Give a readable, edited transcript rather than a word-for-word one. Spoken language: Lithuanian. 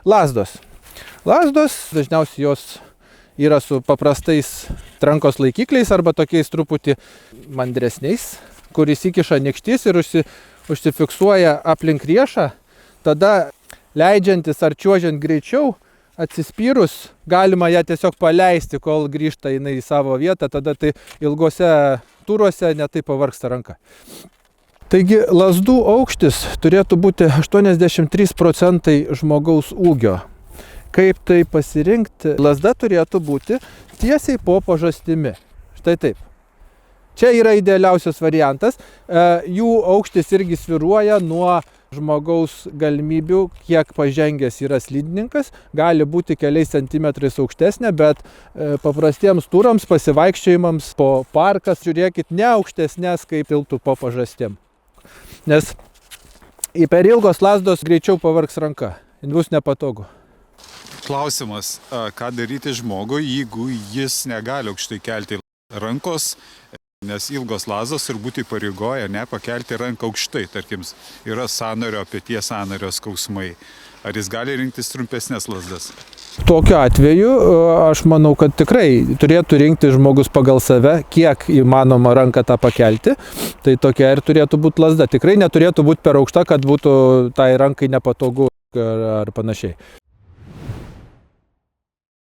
Lazdos. Lazdos, dažniausiai jos yra su paprastais trankos laikikliais arba tokiais truputį mandresniais, kuris įkiša nykštys ir užsifiksuoja aplink riešą. Tada leidžiantis ar čiuožiant greičiau, atsispyrus, galima ją tiesiog paleisti, kol grįžta jinai į savo vietą, tada tai ilgose turuose netai pavargsta ranka. Taigi lazdų aukštis turėtų būti 83% žmogaus ūgio. Kaip tai pasirinkti? Lazda turėtų būti tiesiai po pažastimi. Štai taip. Čia yra idealiausias variantas. Jų aukštis irgi svyruoja nuo žmogaus galimybių, kiek pažengęs yra slidininkas. Gali būti keliais centimetrais aukštesnė, bet paprastiems turams, pasivaikščiojimams po parkas, žiūrėkit, ne aukštesnės, kaip tilptų po pažastėm. Nes per ilgos lazdos greičiau pavargs ranka. Bus nepatogu. Klausimas, ką daryti žmogui, jeigu jis negali aukštai kelti rankos, nes ilgos lazdos turbūt įpareigoja pakelti ranką aukštai, tarkim, yra sąnario, peties sąnario skausmai. Ar jis gali rinktis trumpesnės lazdas? Tokiu atveju aš manau, kad tikrai turėtų rinkti žmogus pagal save, kiek įmanoma ranką tą pakelti. Tai tokia ir turėtų būti lazda. Tikrai neturėtų būti per aukšta, kad būtų tai rankai nepatogu ar panašiai.